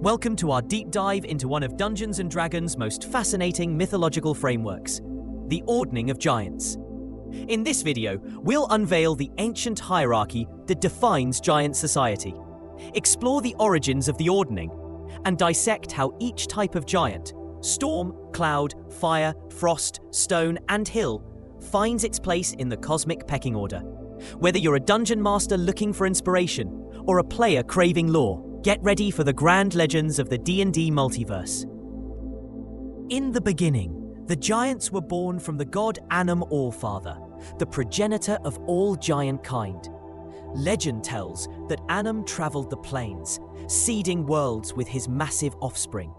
Welcome to our deep dive into one of Dungeons & Dragons' most fascinating mythological frameworks, the Ordning of Giants. In this video, we'll unveil the ancient hierarchy that defines giant society, explore the origins of the Ordning, and dissect how each type of giant, storm, cloud, fire, frost, stone, and hill, finds its place in the cosmic pecking order. Whether you're a dungeon master looking for inspiration or a player craving lore, get ready for the grand legends of the D&D multiverse. In the beginning, the giants were born from the god Anum Allfather, the progenitor of all giant kind. Legend tells that Anum traveled the plains, seeding worlds with his massive offspring.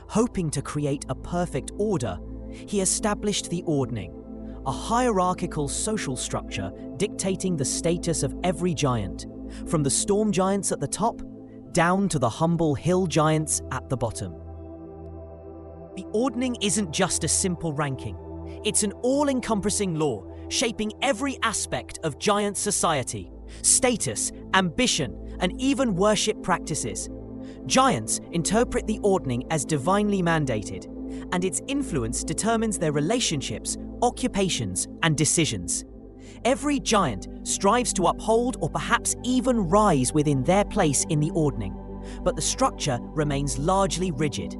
Hoping to create a perfect order, he established the Ordning, a hierarchical social structure dictating the status of every giant, from the storm giants at the top down to the humble hill giants at the bottom. The Ordning isn't just a simple ranking. It's an all-encompassing law shaping every aspect of giant society, status, ambition, and even worship practices. Giants interpret the Ordning as divinely mandated, and its influence determines their relationships, occupations, and decisions. Every giant strives to uphold or perhaps even rise within their place in the Ordning, but the structure remains largely rigid.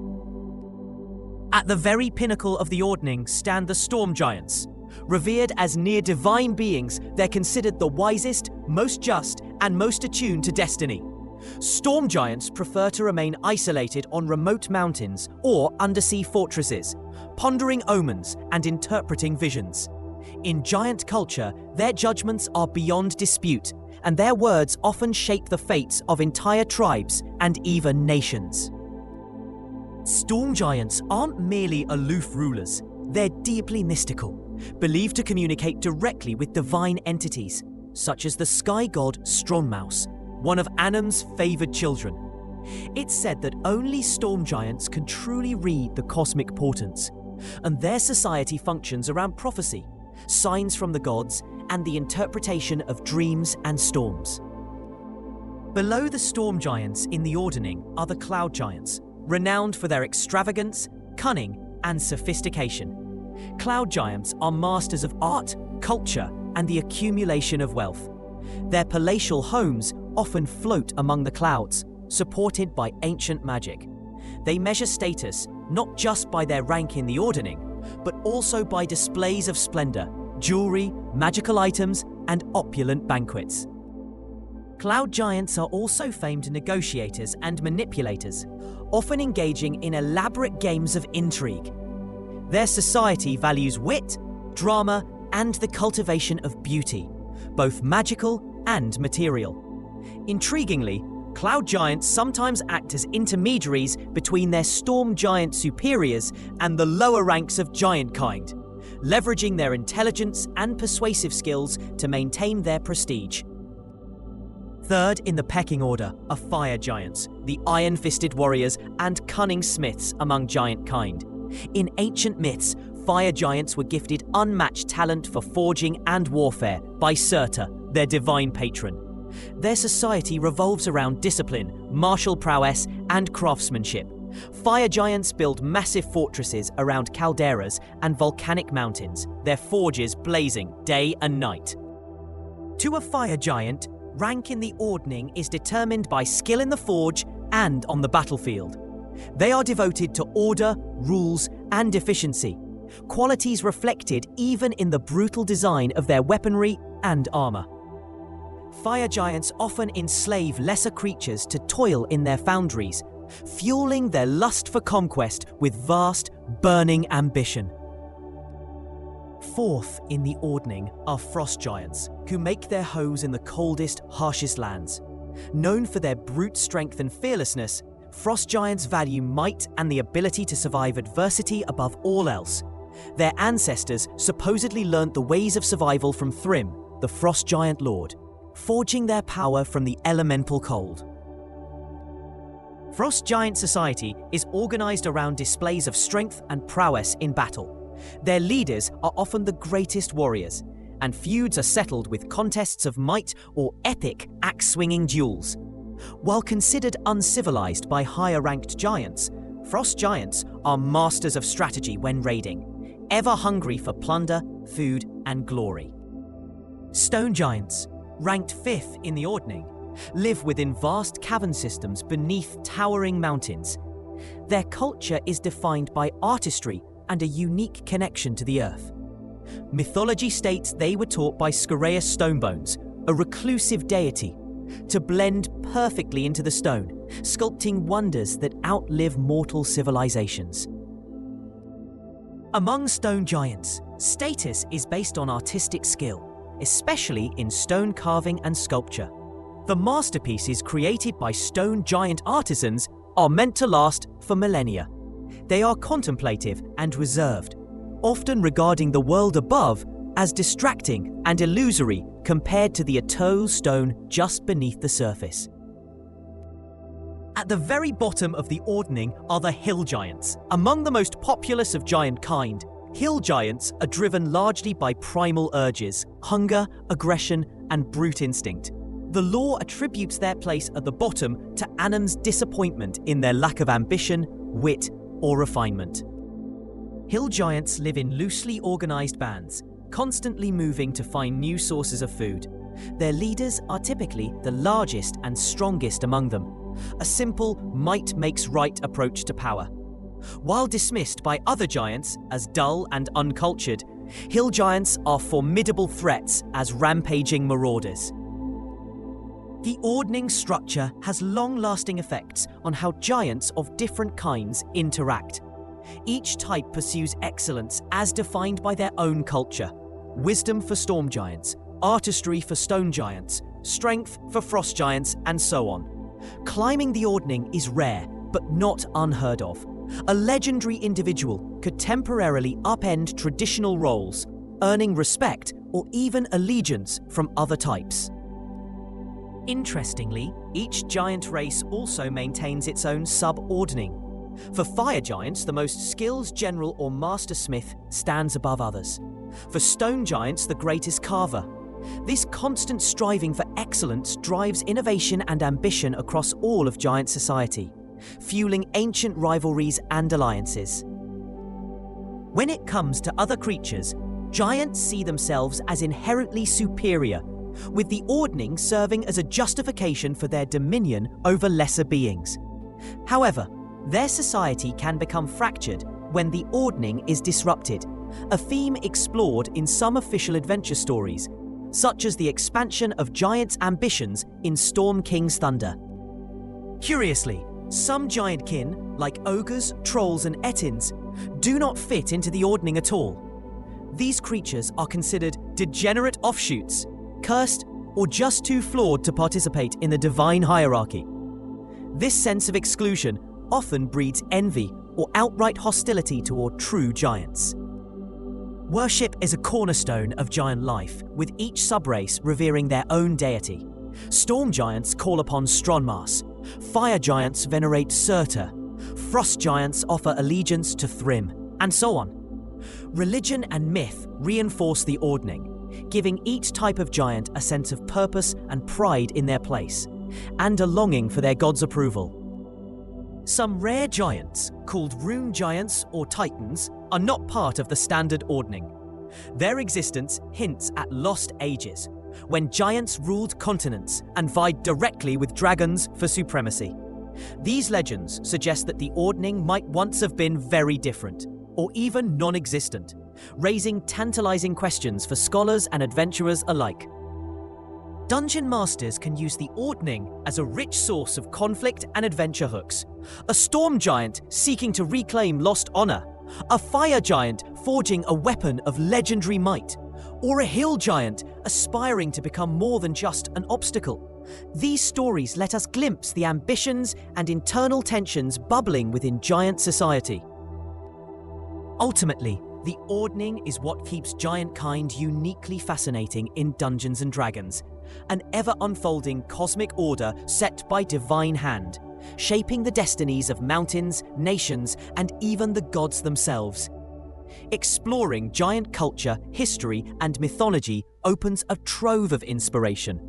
At the very pinnacle of the Ordning stand the storm giants. Revered as near divine beings, they're considered the wisest, most just, and most attuned to destiny. Storm giants prefer to remain isolated on remote mountains or undersea fortresses, pondering omens and interpreting visions. In giant culture, their judgments are beyond dispute, and their words often shape the fates of entire tribes and even nations. Storm giants aren't merely aloof rulers, they're deeply mystical, believed to communicate directly with divine entities, such as the sky god Strongmouse, one of Anum's favoured children. It's said that only storm giants can truly read the cosmic portents, and their society functions around prophecy, signs from the gods, and the interpretation of dreams and storms. Below the storm giants in the Ordning are the cloud giants, renowned for their extravagance, cunning, and sophistication. Cloud giants are masters of art, culture, and the accumulation of wealth. Their palatial homes often float among the clouds, supported by ancient magic. They measure status not just by their rank in the Ordning, but also by displays of splendor, jewelry, magical items, and opulent banquets. Cloud giants are also famed negotiators and manipulators, often engaging in elaborate games of intrigue. Their society values wit, drama, and the cultivation of beauty, both magical and material. Intriguingly, cloud giants sometimes act as intermediaries between their storm giant superiors and the lower ranks of giant kind, leveraging their intelligence and persuasive skills to maintain their prestige. Third in the pecking order are fire giants, the iron-fisted warriors and cunning smiths among giant kind. In ancient myths, fire giants were gifted unmatched talent for forging and warfare by Surta, their divine patron. Their society revolves around discipline, martial prowess, and craftsmanship. Fire giants build massive fortresses around calderas and volcanic mountains, their forges blazing day and night. To a fire giant, rank in the Ordning is determined by skill in the forge and on the battlefield. They are devoted to order, rules, and efficiency, qualities reflected even in the brutal design of their weaponry and armor. Fire giants often enslave lesser creatures to toil in their foundries, fueling their lust for conquest with vast, burning ambition. Fourth in the Ordning are frost giants, who make their homes in the coldest, harshest lands. Known for their brute strength and fearlessness, frost giants value might and the ability to survive adversity above all else. Their ancestors supposedly learnt the ways of survival from Thrym, the frost giant lord, forging their power from the elemental cold. Frost giant society is organized around displays of strength and prowess in battle. Their leaders are often the greatest warriors, and feuds are settled with contests of might or epic axe-swinging duels. While considered uncivilized by higher-ranked giants, frost giants are masters of strategy when raiding, ever hungry for plunder, food, and glory. Stone giants, ranked 5th in the Ordning, live within vast cavern systems beneath towering mountains. Their culture is defined by artistry and a unique connection to the earth. Mythology states they were taught by Scoraeus Stonebones, a reclusive deity, to blend perfectly into the stone, sculpting wonders that outlive mortal civilizations. Among stone giants, status is based on artistic skill, especially in stone carving and sculpture. The masterpieces created by stone giant artisans are meant to last for millennia. They are contemplative and reserved, often regarding the world above as distracting and illusory compared to the eternal stone just beneath the surface. At the very bottom of the Ordning are the hill giants. Among the most populous of giant kind, hill giants are driven largely by primal urges, hunger, aggression, and brute instinct. The lore attributes their place at the bottom to Anim's disappointment in their lack of ambition, wit, or refinement. Hill giants live in loosely organized bands, constantly moving to find new sources of food. Their leaders are typically the largest and strongest among them, a simple might makes right approach to power. While dismissed by other giants as dull and uncultured, hill giants are formidable threats as rampaging marauders. The Ordning structure has long-lasting effects on how giants of different kinds interact. Each type pursues excellence as defined by their own culture. Wisdom for storm giants, artistry for stone giants, strength for frost giants, and so on. Climbing the Ordning is rare, but not unheard of. A legendary individual could temporarily upend traditional roles, earning respect or even allegiance from other types. Interestingly, each giant race also maintains its own sub-ordning. For fire giants, the most skilled general or master smith stands above others. For stone giants, the greatest carver. This constant striving for excellence drives innovation and ambition across all of giant society, fueling ancient rivalries and alliances. When it comes to other creatures, giants see themselves as inherently superior, with the Ordning serving as a justification for their dominion over lesser beings. However, their society can become fractured when the Ordning is disrupted, a theme explored in some official adventure stories, such as the expansion of giants' ambitions in Storm King's Thunder. Curiously, some giant kin, like ogres, trolls, and ettins, do not fit into the Ordning at all. These creatures are considered degenerate offshoots, cursed, or just too flawed to participate in the divine hierarchy. This sense of exclusion often breeds envy or outright hostility toward true giants. Worship is a cornerstone of giant life, with each subrace revering their own deity. Storm giants call upon Stronmas, fire giants venerate Surtur, frost giants offer allegiance to Thrym, and so on. Religion and myth reinforce the Ordning, giving each type of giant a sense of purpose and pride in their place, and a longing for their god's approval. Some rare giants, called rune giants or titans, are not part of the standard Ordning. Their existence hints at lost ages, when giants ruled continents and vied directly with dragons for supremacy. These legends suggest that the Ordning might once have been very different, or even non-existent, raising tantalizing questions for scholars and adventurers alike. Dungeon masters can use the Ordning as a rich source of conflict and adventure hooks. A storm giant seeking to reclaim lost honor, a fire giant forging a weapon of legendary might, or a hill giant aspiring to become more than just an obstacle. These stories let us glimpse the ambitions and internal tensions bubbling within giant society. Ultimately, the Ordning is what keeps giant kind uniquely fascinating in Dungeons & Dragons, an ever-unfolding cosmic order set by divine hand, shaping the destinies of mountains, nations, and even the gods themselves. Exploring giant culture, history, and mythology opens a trove of inspiration,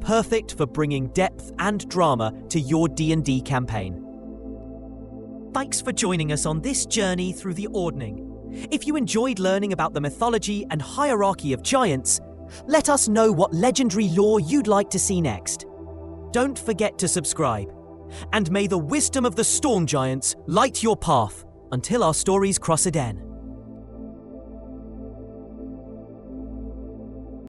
perfect for bringing depth and drama to your D&D campaign. Thanks for joining us on this journey through the Ordning. If you enjoyed learning about the mythology and hierarchy of giants, let us know what legendary lore you'd like to see next. Don't forget to subscribe, and may the wisdom of the storm giants light your path until our stories cross again.